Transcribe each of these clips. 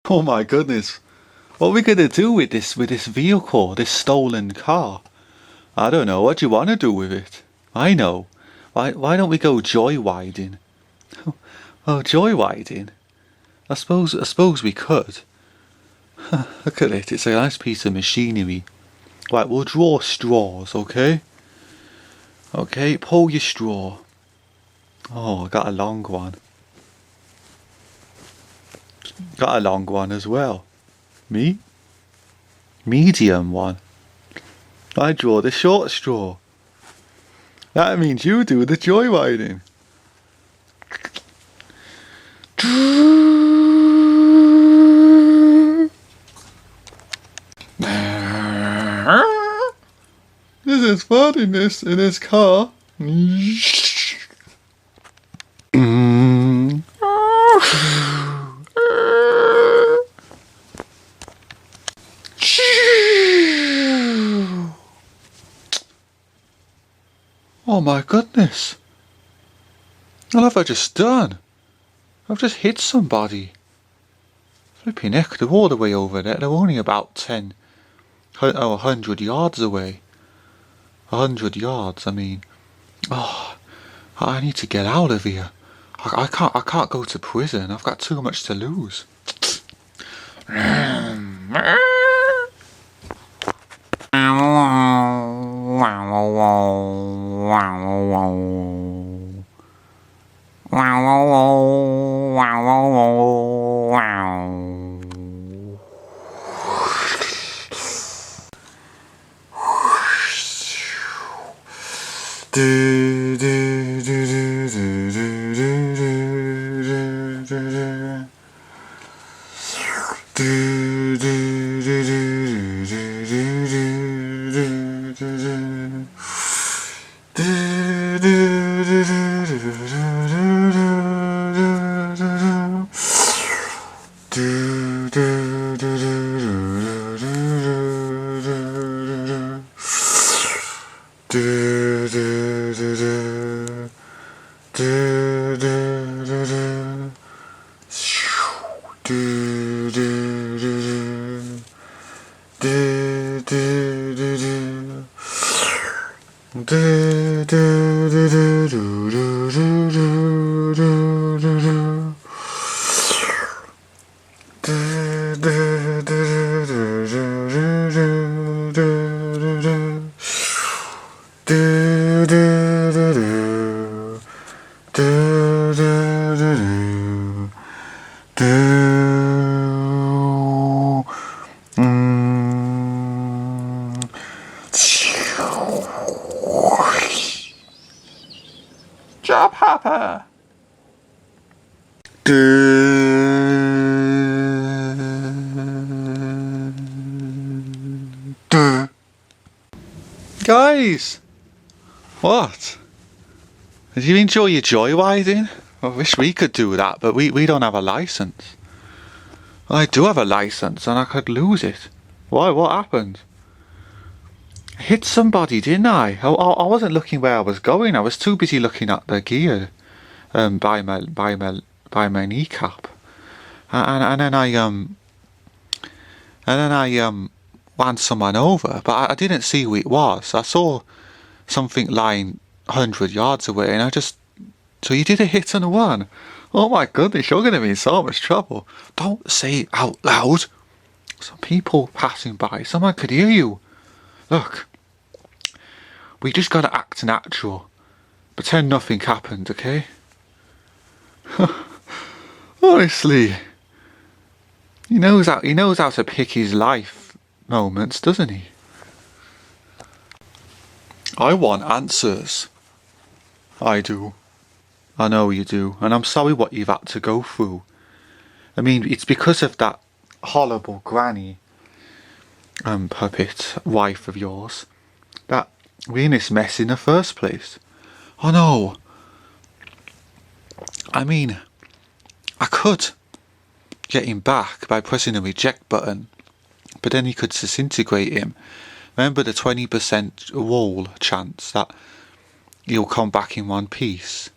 Oh my goodness. What are we gonna do with this vehicle, this stolen car? I don't know. What do you want to do with it? I know. Why don't we go joyriding? Oh, joyriding. I suppose we could. Look at it. It's a nice piece of machinery. Right, we'll draw straws, okay? Okay, pull your straw. Oh, I got a long one. Got a long one as well. Me? Medium one. I draw the short straw. That means you do the joyriding. This is fun in this car. Oh my goodness. What have I just done? I've just hit somebody. Flipping heck, they're all the way over there. They're only about 100 yards away. 100 yards, I mean. Oh, I need to get out of here. I can't go to prison. I've got too much to lose. Job hopper. Guys, what? Did you enjoy your joyriding? I wish we could do that, but we don't have a license. I do have a license and I could lose it. Why? What happened? I hit somebody, didn't I? I wasn't looking where I was going. I was too busy looking at the gear by my kneecap. And then I ran someone over, but I didn't see who it was. I saw something lying 100 yards away, and so you did a hit and run. Oh my goodness, you're going to be in so much trouble. Don't say it out loud. Some people passing by, someone could hear you. Look, we just got to act natural. Pretend nothing happened, okay? Honestly, he knows how to pick his life moments, doesn't he? I want answers. I do. I know you do, and I'm sorry what you've had to go through. I mean, it's because of that horrible granny puppet wife of yours that we're in this mess in the first place. Oh no. I mean, I could get him back by pressing the reject button, but then he could disintegrate him. Remember the 20% roll chance that he'll come back in one piece?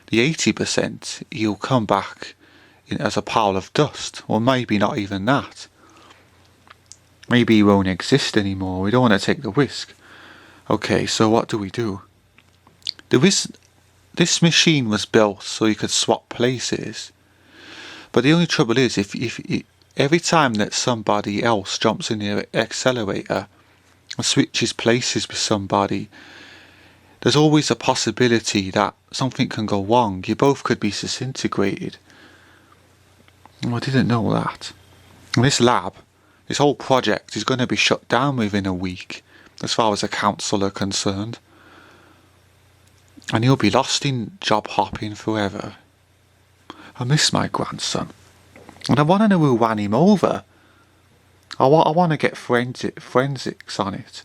The 80% he'll come back as a pile of dust, or maybe not even that. Maybe he won't exist anymore. We don't want to take the risk. Okay, so what do we do? This machine was built so you could swap places. But the only trouble is, if every time that somebody else jumps in the accelerator and switches places with somebody, there's always a possibility that something can go wrong. You both could be disintegrated. I didn't know that. And this lab, this whole project is going to be shut down within a week, as far as the council are concerned. And you'll be lost in job hopping forever. I miss my grandson. And I want to know who ran him over. I want to get forensics on it.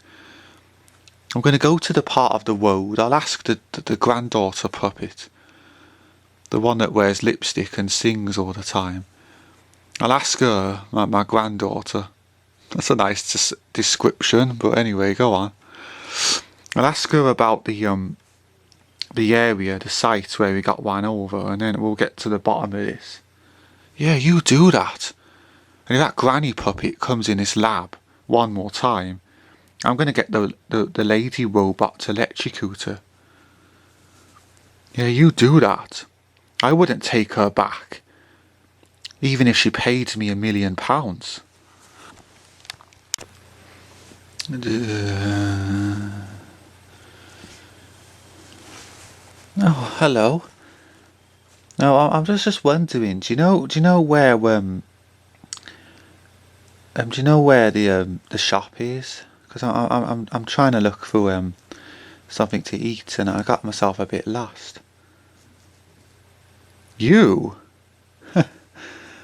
I'm going to go to the part of the road. I'll ask the granddaughter puppet, the one that wears lipstick and sings all the time. I'll ask her, my granddaughter. That's a nice description, but anyway, go on. I'll ask her about the area, the site where we got run over, and then we'll get to the bottom of this. Yeah, you do that. And if that granny puppet comes in this lab one more time, I'm going to get the lady robot to electrocute her. Yeah, you do that. I wouldn't take her back, even if she paid me £1 million. Oh, hello. No, I'm just wondering. Do you know where do you know where the shop is? Because I'm trying to look for something to eat, and I got myself a bit lost. You?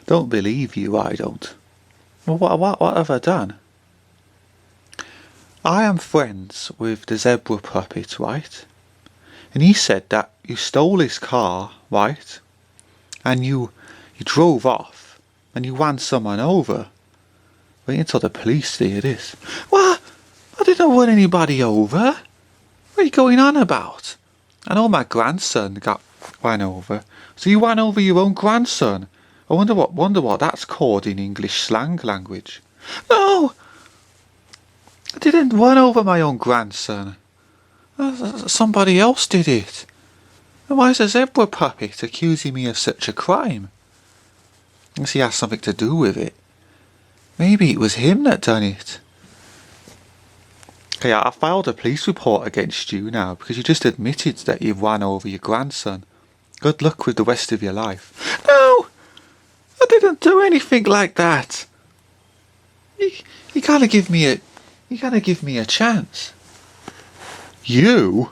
Don't believe you, I don't. Well, what have I done? I am friends with the zebra puppet, right? And he said that you stole his car, right? And you drove off, and you ran someone over. Wait until the police hear this. What? I didn't run anybody over. What are you going on about? I know my grandson got ran over. So you ran over your own grandson? I wonder what that's called in English slang language. No! I didn't run over my own grandson. Somebody else did it. And why is a zebra puppet accusing me of such a crime? Unless he has something to do with it. Maybe it was him that done it. Okay, I filed a police report against you now because you just admitted that you ran over your grandson. Good luck with the rest of your life. No! I didn't do anything like that. You gotta give me a chance. You?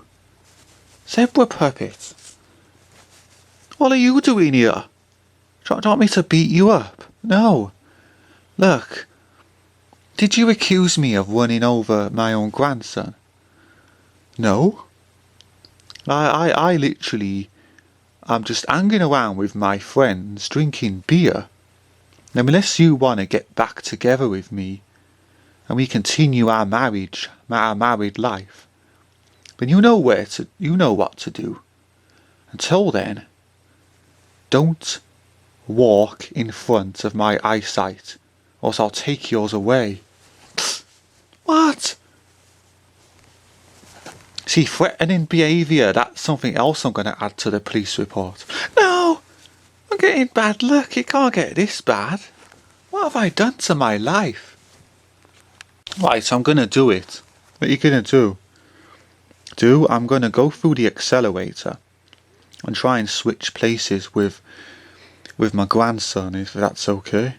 Zebra puppet? What are you doing here? Do you want me to beat you up? No. Look. Did you accuse me of running over my own grandson? No. I literally... I'm just hanging around with my friends, drinking beer. Now, unless you want to get back together with me, and we continue our marriage, our married life, then you know what to do. Until then, don't walk in front of my eyesight, or else I'll take yours away. What? See, threatening behaviour, that's something else I'm going to add to the police report. No! I'm getting bad luck. It can't get this bad. What have I done to my life? Right, so I'm going to do it. What are you going to do? I'm going to go through the accelerator and try and switch places with my grandson, if that's okay.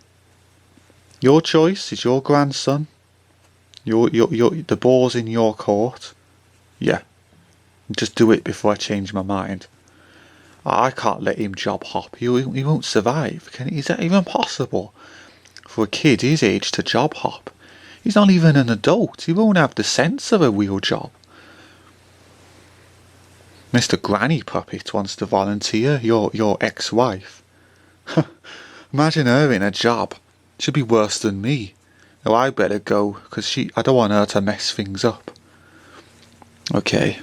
Your choice is your grandson. The ball's in your court. Yeah. Just do it before I change my mind. I can't let him job hop. He won't survive. Is that even possible? For a kid his age to job hop. He's not even an adult. He won't have the sense of a real job. Mr. Granny Puppet wants to volunteer, your ex-wife. Imagine her in a job. She'd be worse than me. Oh, I better go, because I don't want her to mess things up. Okay.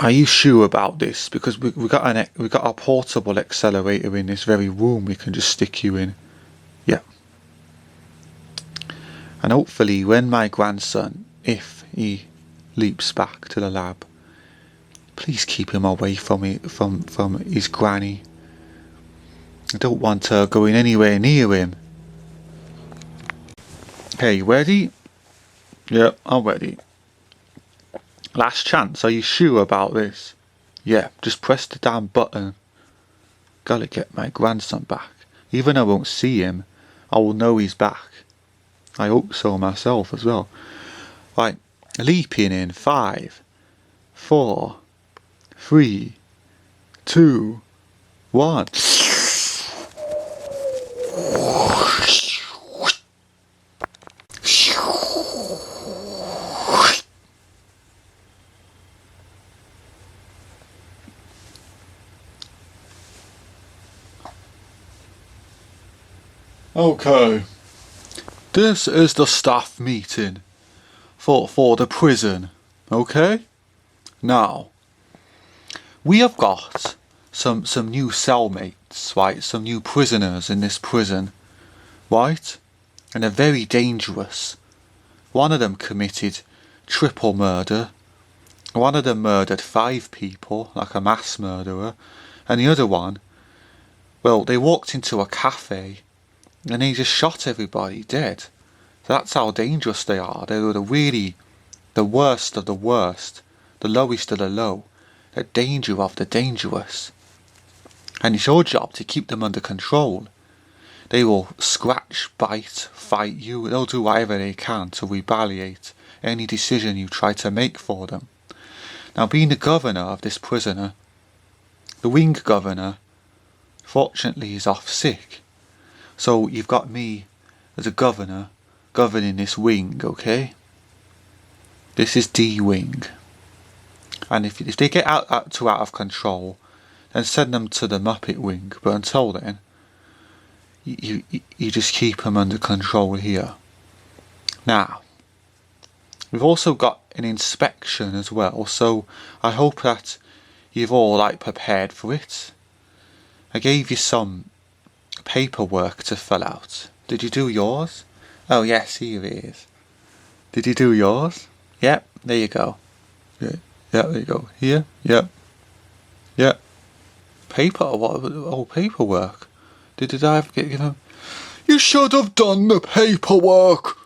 Are you sure about this? Because we got a portable accelerator in this very room we can just stick you in. Yeah. And hopefully when my grandson, if he leaps back to the lab, please keep him away from his granny. I don't want her going anywhere near him. Okay, ready? Yeah, I'm ready. Last chance, are you sure about this? Yeah, just press the damn button. Gotta get my grandson back. Even though I won't see him, I will know he's back. I hope so myself as well. Right, leaping in 5, 4, 3, 2, 1. Okay, this is the staff meeting for the prison, okay? Now, we have got some new cellmates, right? Some new prisoners in this prison, right? And they're very dangerous. One of them committed triple murder. One of them murdered 5 people, like a mass murderer. And the other one, well, they walked into a cafe and he just shot everybody dead. That's how dangerous they are. They were the worst of the worst, the lowest of the low, the danger of the dangerous. And it's your job to keep them under control. They will scratch, bite, fight you. They'll do whatever they can to retaliate any decision you try to make for them. Now, being the governor of this prisoner, the wing governor, fortunately is off sick. So you've got me as a governor governing this wing, okay? This is D wing. And if they get out of control, then send them to the Muppet wing. But until then, you just keep them under control here. Now, we've also got an inspection as well, so I hope that you've all prepared for it. I gave you some paperwork to fill out. Did you do yours? Oh yes, here it is. Did you do yours? Yep, there you go. Yeah, there you go. Here, yep. Yep. Paperwork. Did I have to give him? You should have done the paperwork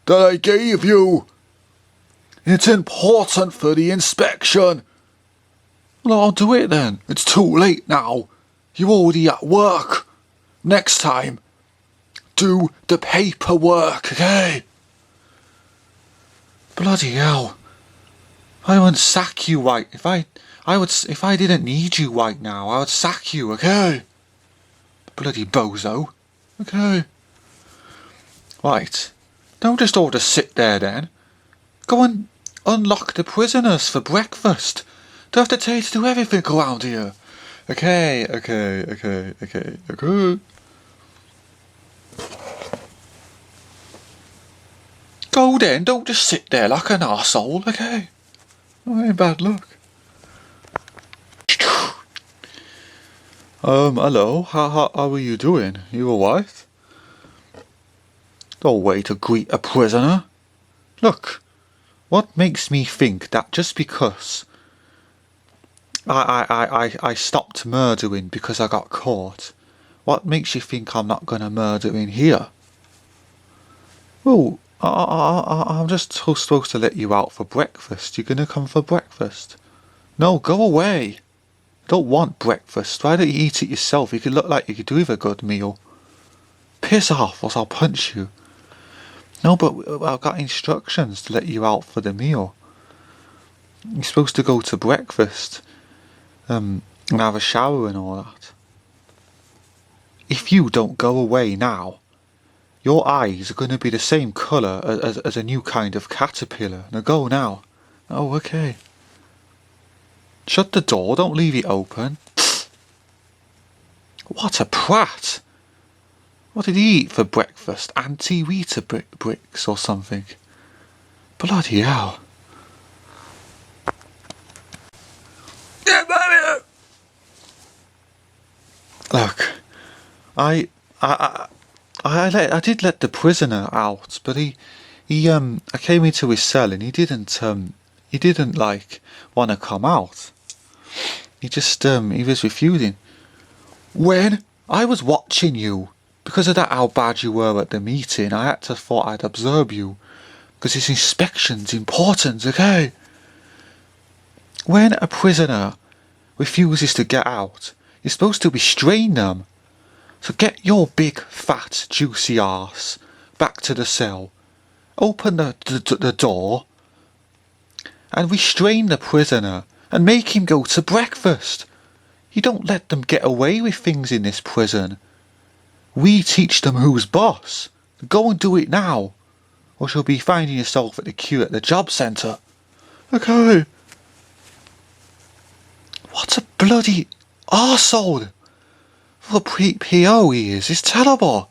that I gave you. It's important for the inspection. Well, I'll do it then. It's too late now. You're already at work. Next time, do the paperwork, okay? Bloody hell. I wouldn't sack you right. If I didn't need you right now, I would sack you, okay? Bloody bozo. Okay. Right. Don't just all just sit there then. Go and unlock the prisoners for breakfast. Don't have to tell you to do everything around here. Okay. Go then, don't just sit there like an arsehole, okay? Oh, ain't bad luck. Hello, how are you doing? You alright? No way to greet a prisoner. Look, what makes me think that just because I stopped murdering because I got caught, what makes you think I'm not gonna murder in here? Oh, I'm just supposed to let you out for breakfast. You're gonna come for breakfast? No, go away. I don't want breakfast. Why don't you eat it yourself? You could look like you could do with a good meal. Piss off, or I'll punch you. No, but I've got instructions to let you out for the meal. You're supposed to go to breakfast, and have a shower and all that. If you don't go away now, your eyes are going to be the same colour as a new kind of caterpillar. Now go now. Oh, okay. Shut the door, don't leave it open. What a prat! What did he eat for breakfast? Anti-Rita bricks or something? Bloody hell. Look, I did let the prisoner out, but I came into his cell and he didn't like want to come out. He just he was refusing. When I was watching you, because of that how bad you were at the meeting, I had to thought I'd observe you, because this inspection's important, okay? When a prisoner refuses to get out, you're supposed to restrain them. So get your big, fat, juicy arse back to the cell, open the door, and restrain the prisoner, and make him go to breakfast. You don't let them get away with things in this prison. We teach them who's boss. Go and do it now, or you'll be finding yourself at the queue at the job centre. Okay. What a bloody arsehole! What a PO he is. It's terrible.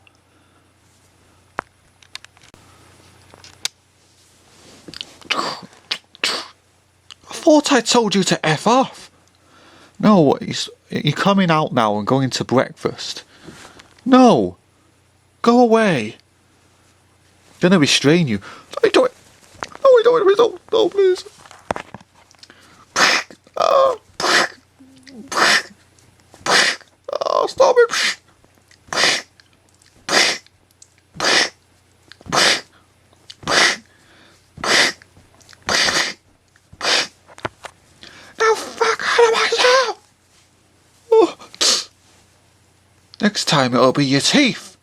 I thought I told you to F off. No, you're coming out now and going to breakfast. No, go away. I'm gonna restrain you. Don't do it. No, I don't. No, please. Oh, stop it. Now fuck out of my cell. Oh. Next time it'll be your teeth.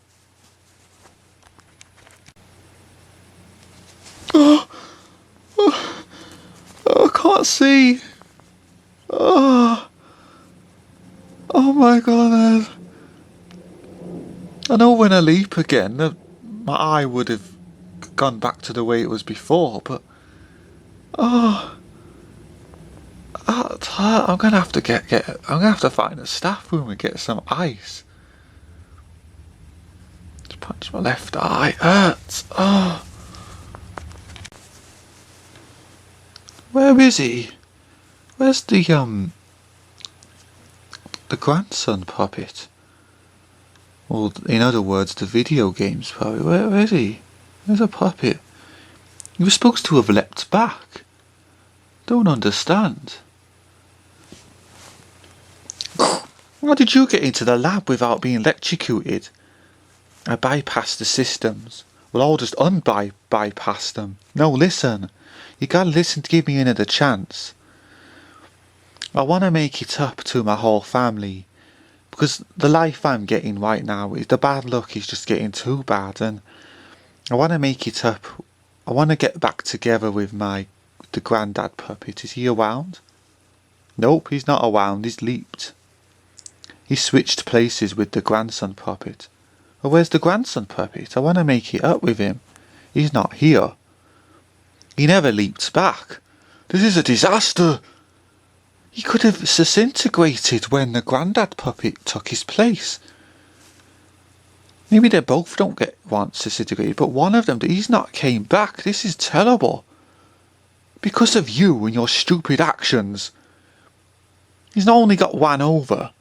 Oh, I can't see. Oh my god. I know when I leap again, my eye would have gone back to the way it was before, but I'm gonna have to I'm gonna have to find a staff room and get some ice. Just punch my left eye. Hurts. Oh. Where is he? Where's the grandson puppet? Or in other words, the video games puppet. Where is he? Where's a puppet? He was supposed to have leapt back. Don't understand. How did you get into the lab without being electrocuted? I bypassed the systems. Well, I'll just bypass them. No, listen. You gotta listen to give me another chance. I want to make it up to my whole family, because the life I'm getting right now, the bad luck is just getting too bad, and I want to make it up. I want to get back together with the Granddad puppet. Is he around? Nope, he's not around. He's leaped. He switched places with the grandson puppet. Well, where's the grandson puppet? I want to make it up with him. He's not here. He never leaped back. This is a disaster. He could have disintegrated when the Granddad puppet took his place. Maybe they both don't get once disintegrated, but one of them, he's not came back. This is terrible. Because of you and your stupid actions. He's not only got one over,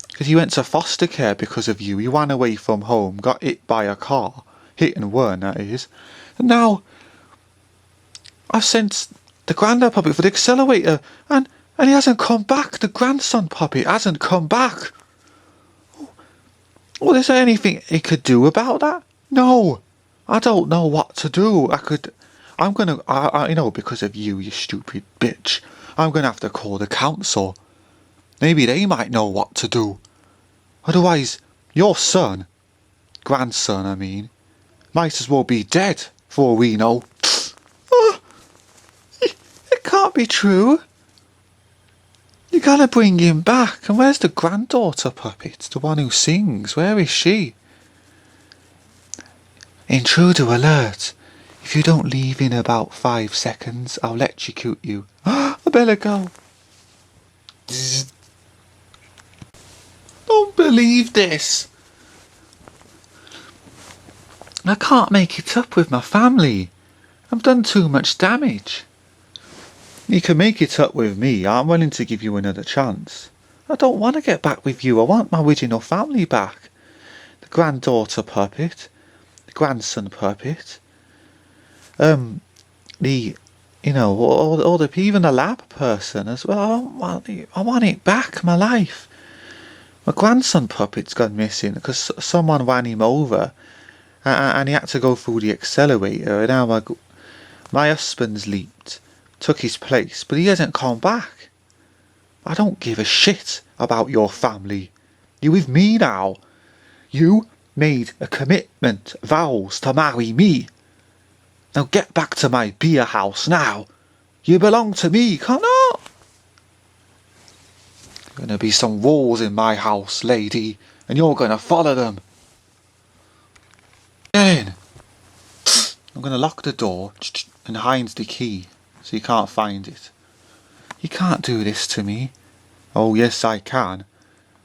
because he went to foster care because of you. He ran away from home, got hit by a car. Hit and run, that is. And now I've sent the Granddad puppet for the accelerator, and he hasn't come back. The grandson puppet hasn't come back. Well, is there anything he could do about that? No, I don't know what to do. I'm gonna, because of you, you stupid bitch, I'm gonna have to call the council. Maybe they might know what to do. Otherwise, your grandson, I mean, might as well be dead for all we know. It can't be true. You gotta bring him back. And where's the granddaughter puppet? The one who sings. Where is she? Intruder alert. If you don't leave in about 5 seconds, I'll electrocute you. I better go. Don't believe this. I can't make it up with my family. I've done too much damage. You can make it up with me. I'm willing to give you another chance. I don't want to get back with you. I want my original family back. The granddaughter puppet. The grandson puppet. The, all the, even the lab person as well. I want it back, my life. My grandson puppet's gone missing because someone ran him over and he had to go through the accelerator, and now my husband's leaped, took his place, but he hasn't come back. I don't give a shit about your family. You with me now. You made a commitment, vows to marry me. Now get back to my beer house now. You belong to me, can't you? Gonna be some rules in my house, lady, and you're gonna follow them. Get in. I'm gonna lock the door and hide the key so you can't find it. You can't do this to me. Oh yes I can.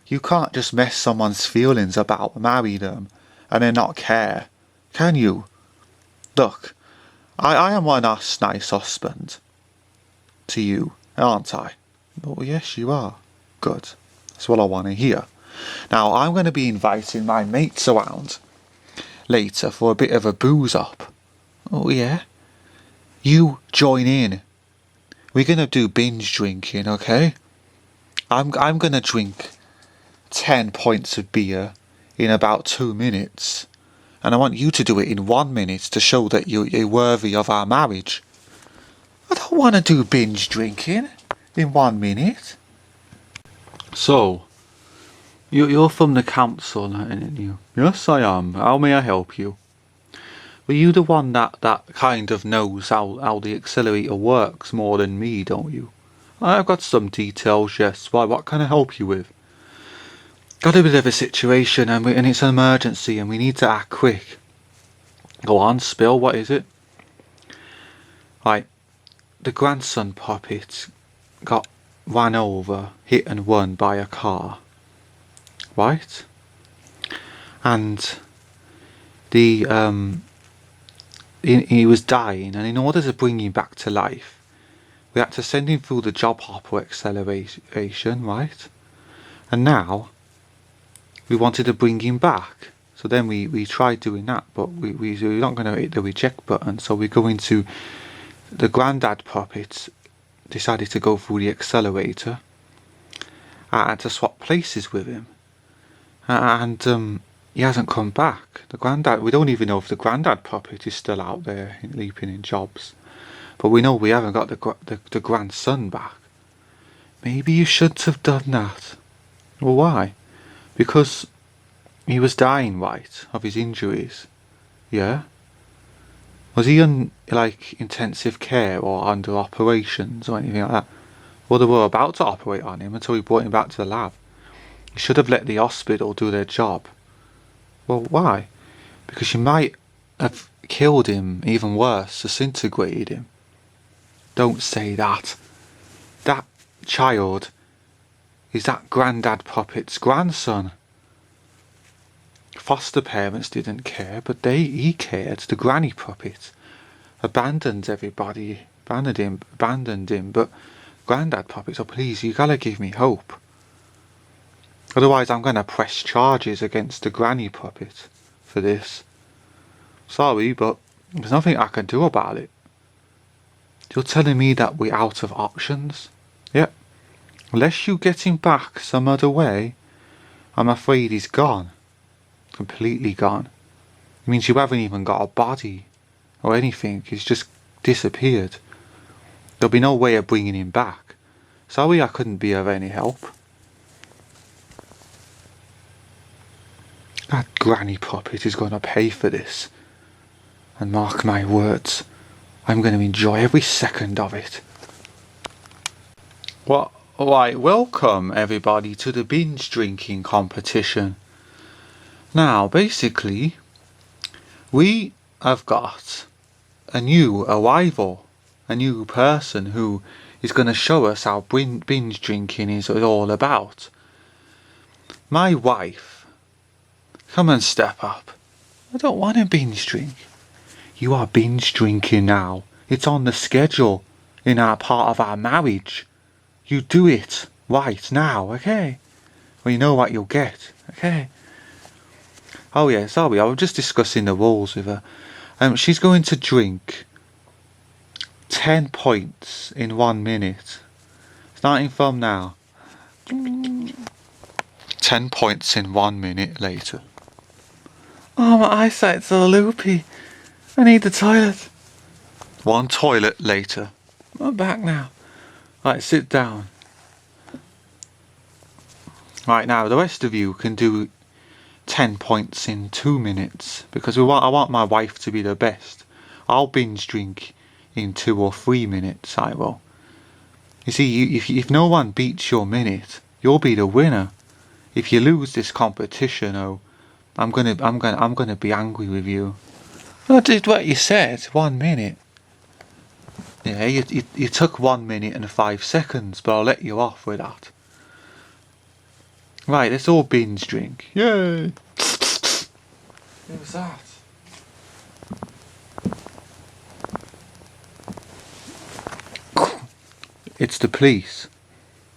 You can't just mess someone's feelings about, marry them, and then not care. Can you? Look, I am one nice husband to you, aren't I? Oh yes you are. Good. That's what I want to hear. Now I'm going to be inviting my mates around later for a bit of a booze up. Oh yeah? You join in. We're going to do binge drinking, okay? I'm going to drink 10 pints of beer in about 2 minutes. And I want you to do it in 1 minute to show that you're worthy of our marriage. I don't want to do binge drinking in 1 minute. So, you're from the council, aren't you? Yes, I am. How may I help you? Were you the one that kind of knows how the accelerator works more than me, don't you? I've got some details, yes. Why, what can I help you with? Got a bit of a situation and it's an emergency and we need to act quick. Go on, spill, what is it? Right, the grandson puppet got ran over, hit and run by a car. Right? And he was dying, and in order to bring him back to life, we had to send him through the job hopper acceleration, right? And now we wanted to bring him back. So then we tried doing that, but we're not going to hit the reject button. So we go into the Granddad puppet, decided to go through the accelerator. I had to swap places with him. And he hasn't come back. The Granddad, we don't even know if the Granddad puppet is still out there leaping in jobs. But we know we haven't got the grandson back. Maybe you shouldn't have done that. Well, why? Because he was dying, right, of his injuries. Yeah? Was he on, like, intensive care or under operations or anything like that? Well, they were about to operate on him until we brought him back to the lab. You should have let the hospital do their job. Well, why? Because you might have killed him, even worse, disintegrated him. Don't say that. That child is that Granddad puppet's grandson. Foster parents didn't care, but he cared. The granny puppet abandoned everybody, abandoned him. But Granddad puppet, so please, you gotta give me hope. Otherwise, I'm gonna press charges against the granny puppet for this. Sorry, but there's nothing I can do about it. You're telling me that we're out of options? Yep. Unless you get him back some other way, I'm afraid he's gone. Completely gone. It means you haven't even got a body or anything. He's just disappeared. There'll be no way of bringing him back. Sorry I couldn't be of any help. That granny puppet is going to pay for this. And mark my words, I'm going to enjoy every second of it. Well, right, welcome everybody to the binge drinking competition. Now, basically, we have got a new arrival, a new person who is going to show us how binge drinking is all about. My wife, come and step up. I don't want to binge drink. You are binge drinking now. It's on the schedule. in our part of our marriage. You do it right now, okay? Well, you know what you'll get, okay? Oh yeah, sorry, I was just discussing the rules with her. She's going to drink 10 points in 1 minute. Starting from now. 10 points in 1 minute later. Oh, my eyesight's all loopy. I need the toilet. 1 toilet later. I'm back now. Right, sit down. Right, now the rest of you can do 10 points in 2 minutes, because I want my wife to be the best. I'll binge drink in 2 or 3 minutes, I will. You see, if no one beats your minute, you'll be the winner. If you lose this competition, I'm gonna be angry with you. I did what you said. 1 minute. Yeah, you took 1 minute and 5 seconds, but I'll let you off with that. Right, let's all binge drink. Yay! What was that? It's the police.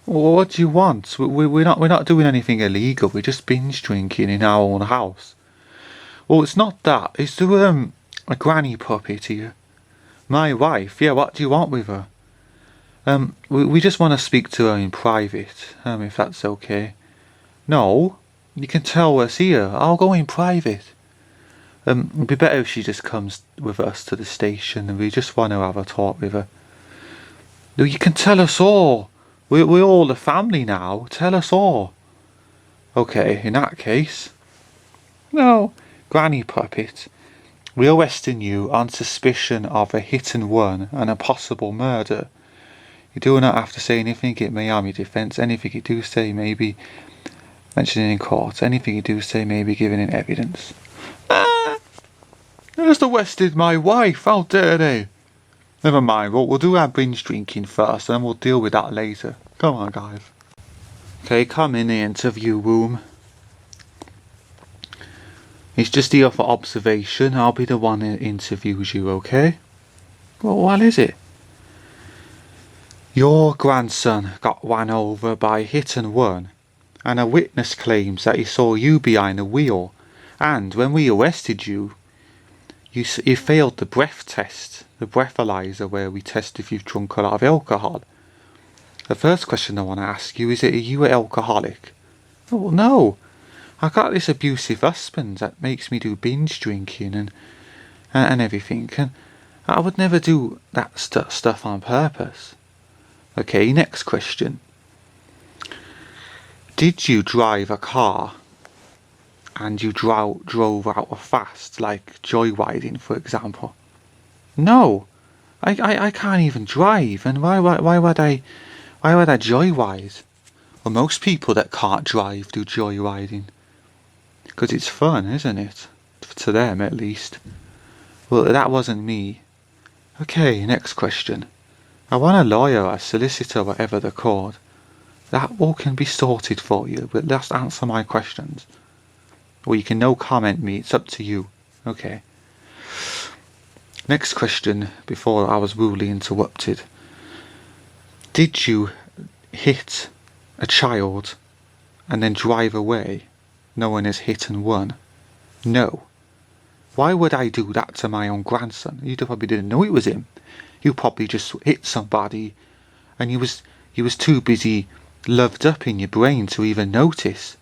Well, what do you want? We're not doing anything illegal. We're just binge drinking in our own house. Well, it's not that. Is there a granny puppet here? My wife. Yeah. What do you want with her? We just want to speak to her in private. If that's okay. No, you can tell us here. I'll go in private. It'd be better if she just comes with us to the station, and we just want to have a talk with her. No, you can tell us all. We're all the family now. Tell us all. Okay, in that case. No, Granny Puppet. We're arresting you on suspicion of a hit and run and a possible murder. You do not have to say anything. It may harm your defence. Anything you do say may be mentioned in court. Anything you do say may be given in evidence. They just arrested my wife. How dare they? Never mind. We'll do our binge drinking first, and then we'll deal with that later. Come on, guys. Okay, come in the interview room. It's just here for observation. I'll be the one that interviews you, okay? Well, what is it? Your grandson got run over by hit and run, and a witness claims that he saw you behind the wheel, and when we arrested you, you failed the breath test, the breathalyzer where we test if you've drunk a lot of alcohol. The first question I want to ask you is, are you an alcoholic? Oh, no. I got this abusive husband that makes me do binge drinking and everything, and I would never do that stuff on purpose. Okay, next question. Did you drive a car and you drove out of fast, like joyriding, for example? No, I can't even drive, and why would I joyride? Well, most people that can't drive do joyriding. Because it's fun, isn't it? To them, at least. Well, that wasn't me. Okay, next question. I want a lawyer, a solicitor, whatever they're called. That all can be sorted for you, but just answer my questions. Or you can no comment me, it's up to you. Okay. Next question, before I was rudely interrupted. Did you hit a child and then drive away, known as hit and run? No. Why would I do that to my own grandson? You probably didn't know it was him. You probably just hit somebody and you was too busy loved up in your brain to even notice.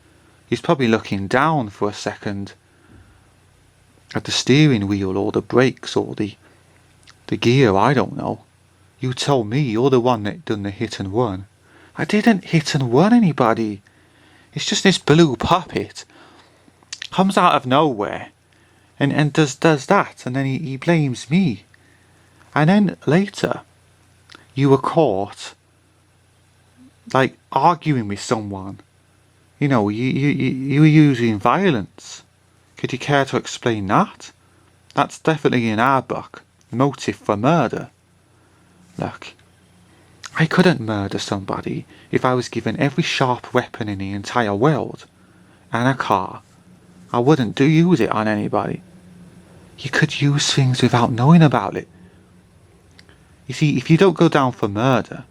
He's probably looking down for a second at the steering wheel or the brakes or the gear, I don't know. You told me you're the one that done the hit and run. I didn't hit and run anybody. It's just this blue puppet comes out of nowhere and does that, and then he blames me. And then later you were caught like arguing with someone. You know, you were using violence. Could you care to explain that? That's definitely in our book. Motive for murder. Look, I couldn't murder somebody if I was given every sharp weapon in the entire world and a car. I wouldn't use it on anybody. You could use things without knowing about it. You see, if you don't go down for murder,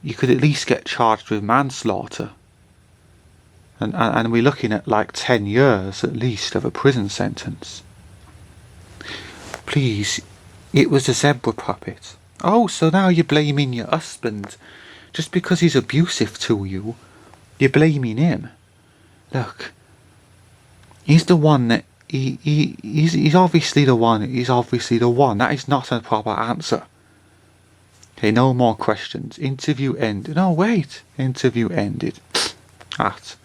you could at least get charged with manslaughter. And we're looking at like 10 years at least of a prison sentence. Please, it was a zebra puppet. Oh, so now you're blaming your husband. Just because he's abusive to you, you're blaming him. Look, he's the one that he's obviously the one. He's obviously the one. That is not a proper answer. Okay, no more questions. Interview ended. No, wait. Interview ended at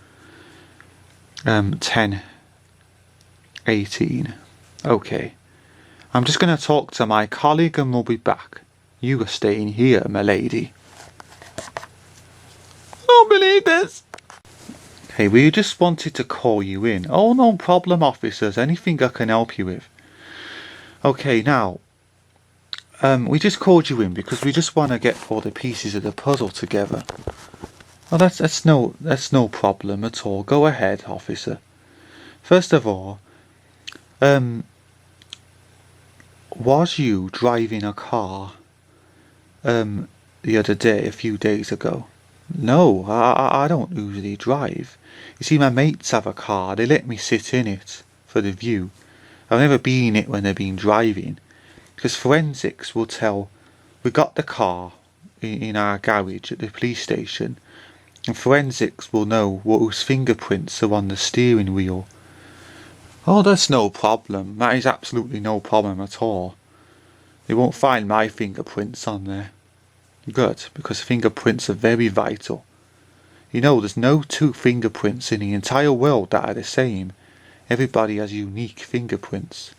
10:18. Okay. I'm just going to talk to my colleague and we'll be back. You are staying here, my lady. I don't believe this. Hey, we just wanted to call you in. Oh, no problem, officers. Anything I can help you with. Okay, now, we just called you in because we just want to get all the pieces of the puzzle together. Oh, that's no problem at all. Go ahead, officer. First of all, was you driving a car the other day, a few days ago? No, I don't usually drive. You see, my mates have a car. They let me sit in it for the view. I've never been in it when they've been driving, because forensics will tell. We got the car in our garage at the police station, and forensics will know whose fingerprints are on the steering wheel. Oh, that's no problem. That is absolutely no problem at all. They won't find my fingerprints on there. Good, because fingerprints are very vital. You know, there's no two fingerprints in the entire world that are the same. Everybody has unique fingerprints.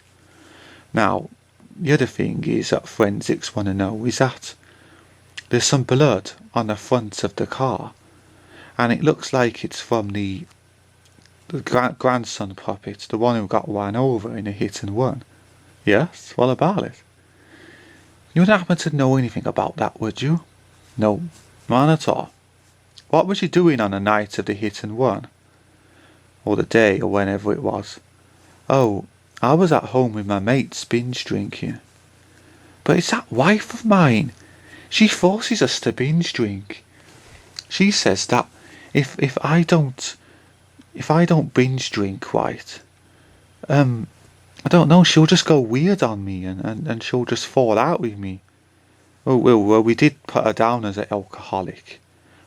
Now, the other thing is that forensics want to know is that there's some blood on the front of the car, and it looks like it's from the grandson puppet, the one who got run over in a hit and run. Yes, what about it? You wouldn't happen to know anything about that, would you? No, none at all. What was you doing on the night of the hit and run? Or the day, or whenever it was? Oh, I was at home with my mates binge drinking. But it's that wife of mine. She forces us to binge drink. She says that if I don't binge drink right, I don't know, she'll just go weird on me and she'll just fall out with me. Oh, well, we did put her down as an alcoholic.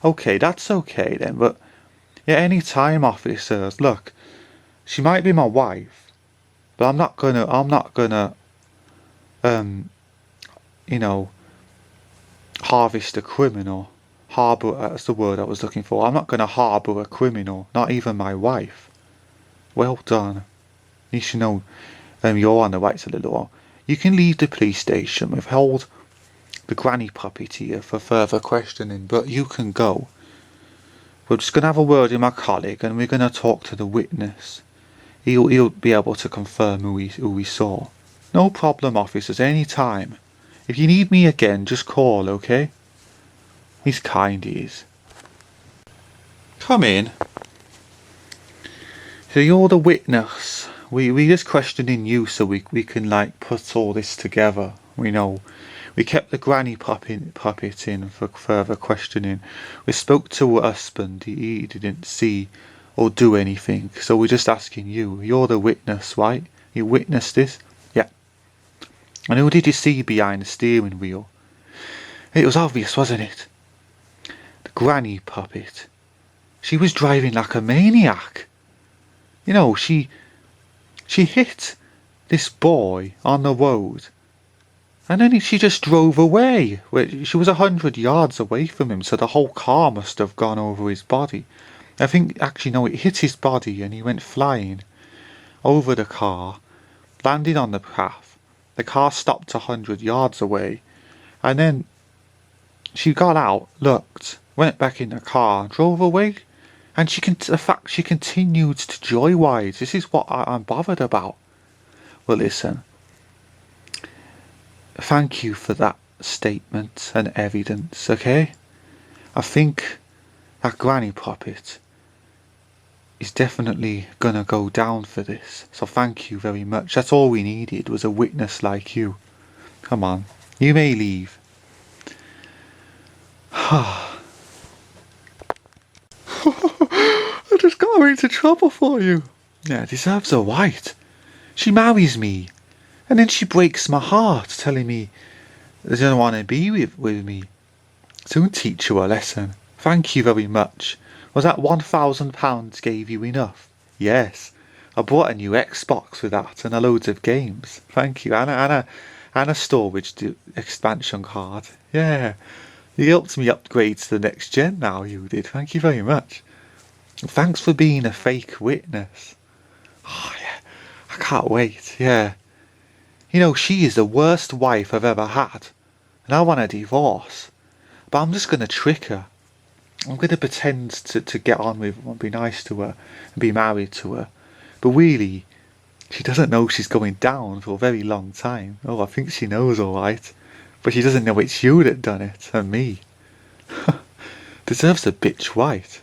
Okay, that's okay then, but at any time, officers, look, she might be my wife, but I'm not gonna, harvest a criminal. Harbour, that's the word I was looking for. I'm not gonna harbour a criminal, not even my wife. Well done. You should know, you're on the right side of the law. You can leave the police station, withhold the granny puppet here for further questioning, but you can go. We're just going to have a word with my colleague and we're going to talk to the witness. He'll be able to confirm who we saw. No problem, officers, any time. If you need me again, just call, okay? He's kind, he is. Come in. So you're the witness. We just questioning you so we can like put all this together. We know. We kept the granny puppet in for further questioning. We spoke to her husband. He didn't see or do anything. So we're just asking you. You're the witness, right? You witnessed this? Yeah. And who did you see behind the steering wheel? It was obvious, wasn't it? The granny puppet. She was driving like a maniac. You know, she hit this boy on the road. And then she just drove away. She was 100 yards away from him, so the whole car must have gone over his body. I think, actually, no, it hit his body and he went flying over the car, landed on the path. The car stopped 100 yards away. And then she got out, looked, went back in the car, drove away. And she continued to joyride. This is what I'm bothered about. Well, listen. Thank you for that statement and evidence, okay? I think that granny puppet is definitely gonna go down for this. So thank you very much. That's all we needed, was a witness like you. Come on, you may leave. I just got her into trouble for you. Yeah, deserves a white. She marries me, and then she breaks my heart, telling me they don't want to be with me. Soon teach you a lesson. Thank you very much. Was that £1,000 gave you enough? Yes. I bought a new Xbox with that and a loads of games. Thank you. And a storage expansion card. Yeah. You helped me upgrade to the next gen now, you did. Thank you very much. Thanks for being a fake witness. Oh, yeah. I can't wait. Yeah. You know, she is the worst wife I've ever had. And I want a divorce. But I'm just going to trick her. I'm going to pretend to get on with her and be nice to her and be married to her. But really, she doesn't know she's going down for a very long time. Oh, I think she knows alright. But she doesn't know it's you that done it, and me. Deserves a bitch white.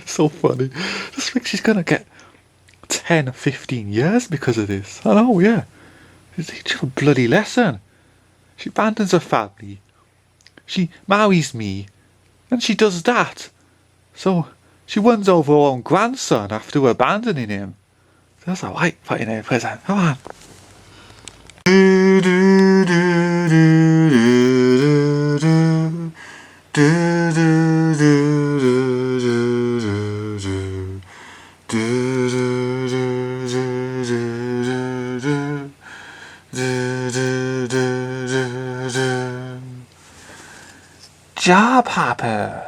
So funny. Just think she's going to get 10, 15 years because of this. I know, yeah. Teach her a bloody lesson. She abandons her family. She marries me. And she does that. So she runs over her own grandson after abandoning him. That's a white putting in a prison. Come on. Job hopper.